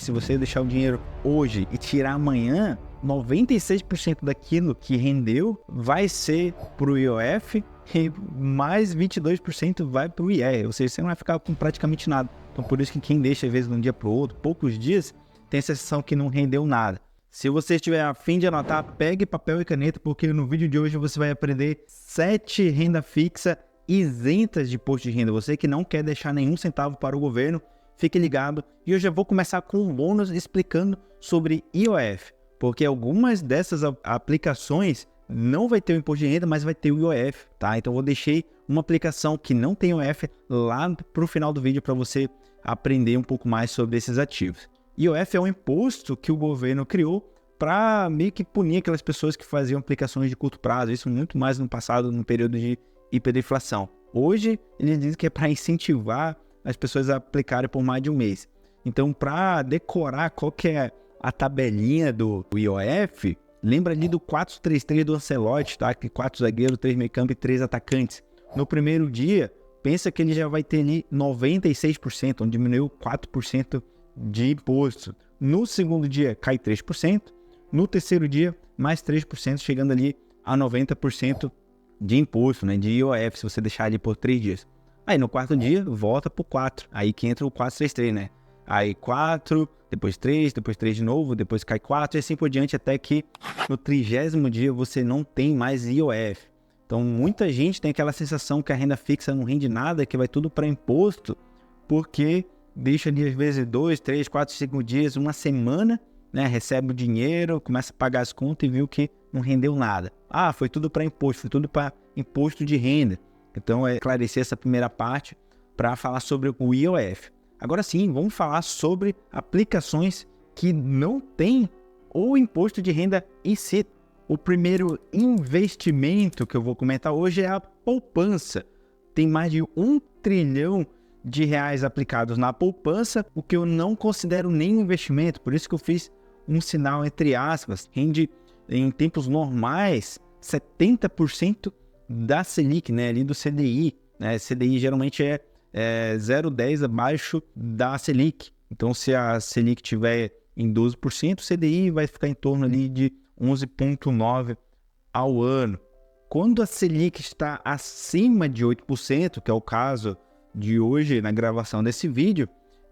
Se você deixar o dinheiro hoje e tirar amanhã, 96% daquilo que rendeu vai ser para o IOF e mais 22% vai para o IR, ou seja, você não vai ficar com praticamente nada. Então, por isso que quem deixa, às vezes, de um dia para o outro, poucos dias, tem a sensação que não rendeu nada. Se você estiver a fim de anotar, pegue papel e caneta, porque no vídeo de hoje você vai aprender 7 renda fixa isentas de imposto de renda. Você que não quer deixar nenhum centavo para o governo, fique ligado. E eu já vou começar com um bônus explicando sobre IOF, porque algumas dessas aplicações não vai ter o imposto de renda, mas vai ter o IOF, tá? Então eu deixei uma aplicação que não tem IOF lá para o final do vídeo para você aprender um pouco mais sobre esses ativos. IOF é um imposto que o governo criou para meio que punir aquelas pessoas que faziam aplicações de curto prazo, isso muito mais no passado, no período de hiperinflação. Hoje, eles dizem que é para incentivar as pessoas a aplicarem por mais de um mês. Então, para decorar qual que é a tabelinha do IOF, lembra ali do 4-3-3 do Ancelotti, tá? Que 4 zagueiros, 3 meio-campo e 3 atacantes. No primeiro dia, pensa que ele já vai ter ali 96%, onde diminuiu 4% de imposto. No segundo dia, cai 3%. No terceiro dia, mais 3%, chegando ali a 90% de imposto, né? De IOF, se você deixar ali por 3 dias. Aí no quarto dia, volta pro 4. Aí que entra o 4-3-3, né? Aí 4, depois 3, depois 3 de novo, depois cai 4 e assim por diante, até que no 30º dia você não tem mais IOF. Então muita gente tem aquela sensação que a renda fixa não rende nada, que vai tudo para imposto, porque deixa ali às vezes 2, 3, 4, 5 dias, uma semana, né? Recebe o dinheiro, começa a pagar as contas e viu que não rendeu nada. Ah, foi tudo para imposto, foi tudo para imposto de renda. Então, é esclarecer essa primeira parte para falar sobre o IOF. Agora sim, vamos falar sobre aplicações que não têm o imposto de renda em si. O primeiro investimento que eu vou comentar hoje é a poupança. Tem mais de 1 trilhão de reais aplicados na poupança, o que eu não considero nenhum investimento. Por isso que eu fiz um sinal entre aspas. Rende em tempos normais 70% da Selic, né, ali do CDI, né, CDI geralmente é 0,10 abaixo da Selic, então se a Selic tiver em 12%, o CDI vai ficar em torno ali de 11,9% ao ano. Quando a Selic está acima de 8%, que é o caso de hoje na gravação desse vídeo,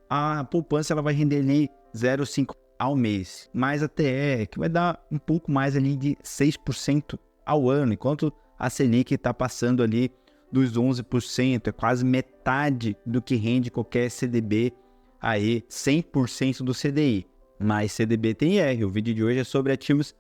a poupança ela vai render ali 0,5% ao mês, mais a TR, que vai dar um pouco mais ali de 6% ao ano, enquanto a Selic está passando ali dos 11%, é quase metade do que rende qualquer CDB aí, 100% do CDI. Mas CDB tem IR, o vídeo de hoje é sobre ativos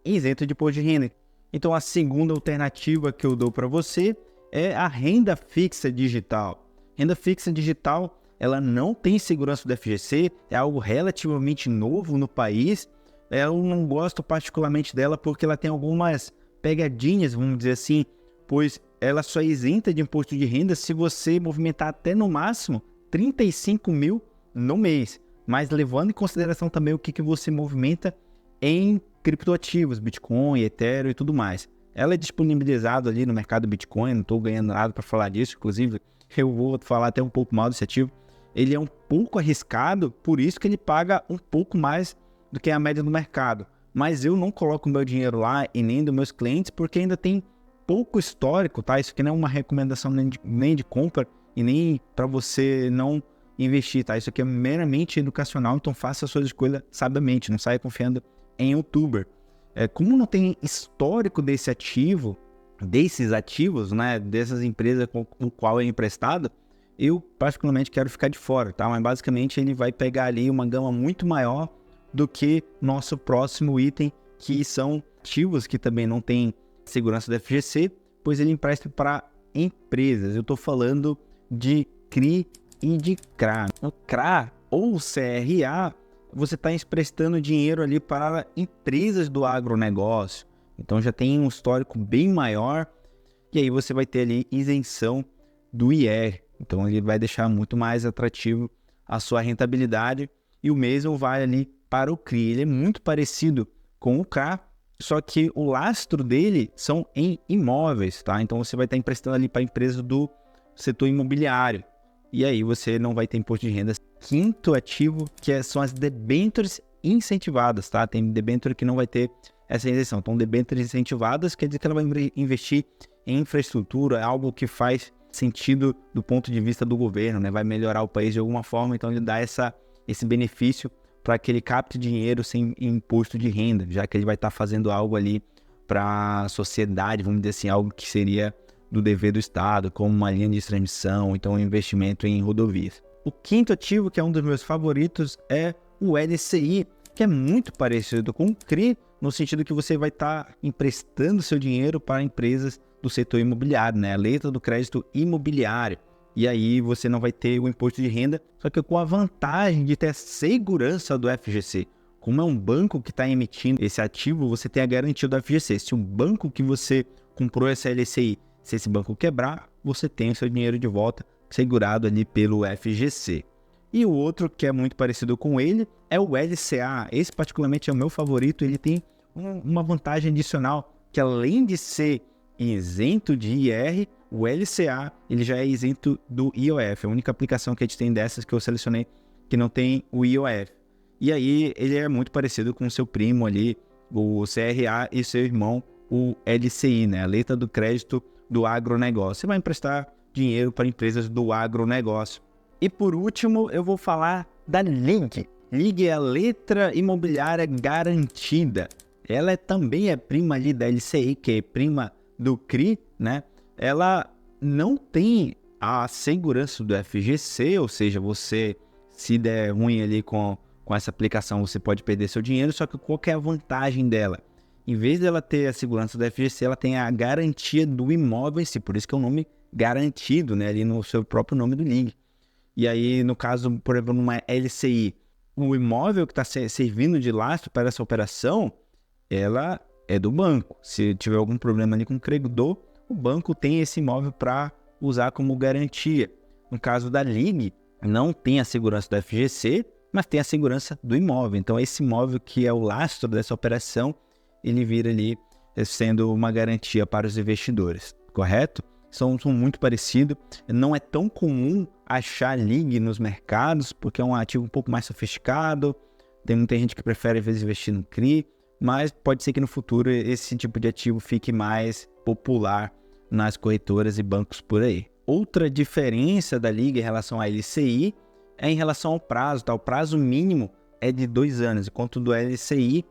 isentos de imposto de renda. Então a segunda alternativa que eu dou para você é a renda fixa digital. Renda fixa digital, ela não tem segurança do FGC, é algo relativamente novo no país. Eu não gosto particularmente dela porque ela tem algumas pegadinhas, vamos dizer assim, pois ela só é isenta de imposto de renda se você movimentar até no máximo 35 mil no mês, mas levando em consideração também o que você movimenta em criptoativos, Bitcoin, Ethereum e tudo mais. Ela é disponibilizada ali no mercado Bitcoin, não estou ganhando nada para falar disso, inclusive eu vou falar até um pouco mal desse ativo. Ele é um pouco arriscado, por isso que ele paga um pouco mais do que a média do mercado. Mas eu não coloco meu dinheiro lá e nem dos meus clientes porque ainda tem pouco histórico, tá? Isso aqui não é uma recomendação nem de compra e nem para você não investir, tá? Isso aqui é meramente educacional, então faça a sua escolha sabiamente, não saia confiando em youtuber. Como não tem histórico desse ativo, desses ativos, né? Dessas empresas com o qual é emprestado, eu particularmente quero ficar de fora, tá? Mas basicamente ele vai pegar ali uma gama muito maior do que nosso próximo item, que são ativos que também não tem segurança do FGC, pois ele empresta para empresas. Eu estou falando de CRI e de CRA. O CRA ou o CRA, você está emprestando dinheiro ali para empresas do agronegócio. Então já tem um histórico bem maior e aí você vai ter ali isenção do IR. Então ele vai deixar muito mais atrativo a sua rentabilidade e o mesmo vale ali para o CRI. Ele é muito parecido com o CRA, só que o lastro dele são em imóveis, tá? Então você vai estar emprestando ali para empresas do setor imobiliário. e aí você não vai ter imposto de renda. Quinto ativo, são as debêntures incentivadas, tá? Tem debênture que não vai ter essa isenção. Então, debêntures incentivadas quer dizer que ela vai investir em infraestrutura, algo que faz sentido do ponto de vista do governo, né? Vai melhorar o país de alguma forma, então ele dá esse benefício para que ele capte dinheiro sem imposto de renda, já que ele vai estar fazendo algo ali para a sociedade, vamos dizer assim, algo que seria do dever do Estado, como uma linha de transmissão, então um investimento em rodovias. O quinto ativo, que é um dos meus favoritos, é o LCI, que é muito parecido com o CRI, no sentido que você vai estar emprestando seu dinheiro para empresas do setor imobiliário, né? A letra do crédito imobiliário. E aí você não vai ter o imposto de renda, só que com a vantagem de ter a segurança do FGC. Como é um banco que está emitindo esse ativo, você tem a garantia do FGC. Se o banco que você comprou essa LCI, se esse banco quebrar, você tem o seu dinheiro de volta segurado ali pelo FGC. E o outro que é muito parecido com ele é o LCA. Esse particularmente é o meu favorito. Ele tem uma vantagem adicional, que além de ser isento de IR, o LCA ele já é isento do IOF. A única aplicação que a gente tem dessas que eu selecionei que não tem o IOF. E aí ele é muito parecido com o seu primo ali, o CRA, e seu irmão, o LCI, né? A letra do crédito do agronegócio. Você vai emprestar dinheiro para empresas do agronegócio. E por último, eu vou falar da LIG. LIG é a letra imobiliária garantida. Ela também é prima ali da LCI, que é prima do CRI, né? Ela não tem a segurança do FGC, ou seja, você, se der ruim ali com essa aplicação, você pode perder seu dinheiro, só que qual que é a vantagem dela? Em vez dela ter a segurança do FGC, ela tem a garantia do imóvel em si, por isso que é o nome garantido, né? Ali no seu próprio nome do LIG. E aí, no caso, por exemplo, numa LCI, o imóvel que está servindo de lastro para essa operação, ela é do banco. Se tiver algum problema ali com o credor, o banco tem esse imóvel para usar como garantia. No caso da LIG, não tem a segurança do FGC, mas tem a segurança do imóvel. Então, esse imóvel que é o lastro dessa operação, ele vira ali sendo uma garantia para os investidores, correto? São muito parecidos. Não é tão comum achar LIG nos mercados, porque é um ativo um pouco mais sofisticado. Tem muita gente que prefere, às vezes, investir no CRI, mas pode ser que no futuro esse tipo de ativo fique mais popular nas corretoras e bancos por aí. Outra diferença da LIG em relação à LCI é em relação ao prazo, tá? O prazo mínimo é de 2 anos, enquanto o do LCI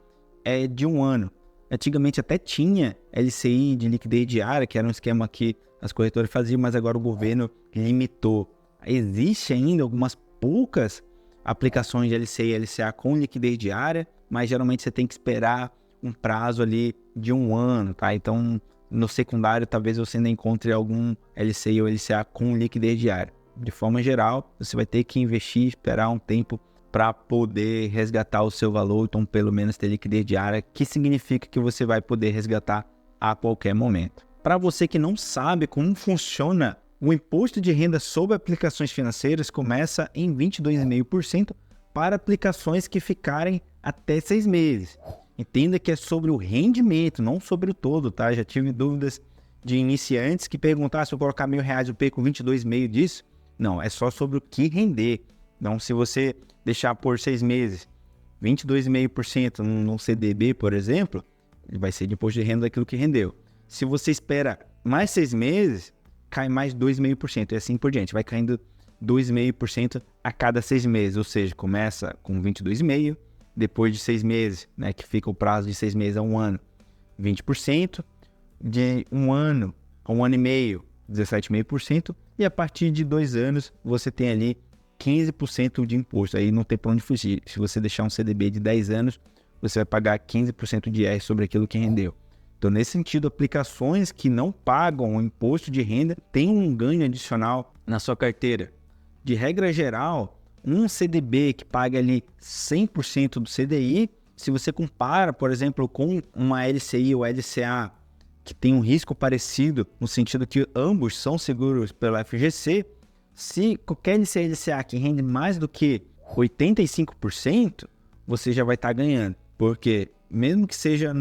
é de 1 ano. Antigamente até tinha LCI de liquidez diária, que era um esquema que as corretoras faziam, mas agora o governo limitou. Existe ainda algumas poucas aplicações de LCI e LCA com liquidez diária, mas geralmente você tem que esperar um prazo ali de 1 ano, tá? Então, no secundário, talvez você ainda encontre algum LCI ou LCA com liquidez diária. De forma geral, você vai ter que investir e esperar um tempo para poder resgatar o seu valor, então pelo menos ter liquidez diária, que significa que você vai poder resgatar a qualquer momento. Para você que não sabe como funciona, o imposto de renda sobre aplicações financeiras começa em 22,5% para aplicações que ficarem até 6 meses. Entenda que é sobre o rendimento, não sobre o todo, tá? Já tive dúvidas de iniciantes que perguntaram se eu colocar R$1.000 eu perco 22,5% disso. Não, é só sobre o que render. Então, se você deixar por 6 meses 22,5% num CDB, por exemplo, ele vai ser de imposto de renda daquilo que rendeu. Se você espera mais 6 meses, cai mais 2,5% e assim por diante. Vai caindo 2,5% a cada 6 meses, ou seja, começa com 22,5%, depois de 6 meses, né, que fica o prazo de 6 meses a 1 ano, 20%, de 1 ano a 1 ano e meio, 17,5%, e a partir de 2 anos você tem ali 15% de imposto. Aí não tem para onde fugir. Se você deixar um CDB de 10 anos, você vai pagar 15% de IR sobre aquilo que rendeu. Então, nesse sentido, aplicações que não pagam o imposto de renda têm um ganho adicional na sua carteira. De regra geral, um CDB que paga ali 100% do CDI, se você compara, por exemplo, com uma LCI ou LCA, que tem um risco parecido, no sentido que ambos são seguros pelo FGC, se qualquer LCI ou LCA que rende mais do que 85%, você já vai estar ganhando. Porque mesmo que seja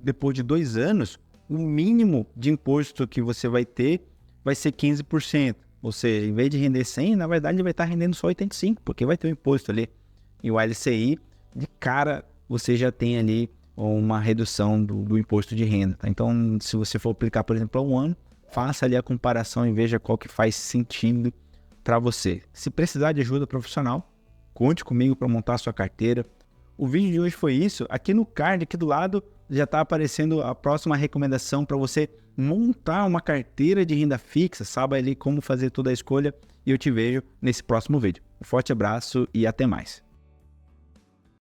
depois de 2 anos, o mínimo de imposto que você vai ter vai ser 15%. Ou seja, em vez de render 100, na verdade ele vai estar rendendo só 85, porque vai ter um imposto ali. E o LCI, de cara, você já tem ali uma redução do imposto de renda. Tá? Então, se você for aplicar, por exemplo, a um ano, faça ali a comparação e veja qual que faz sentido para você. Se precisar de ajuda profissional, conte comigo para montar a sua carteira. O vídeo de hoje foi isso. Aqui no card, aqui do lado, já está aparecendo a próxima recomendação para você montar uma carteira de renda fixa, sabe ali como fazer toda a escolha, e eu te vejo nesse próximo vídeo. Um forte abraço e até mais.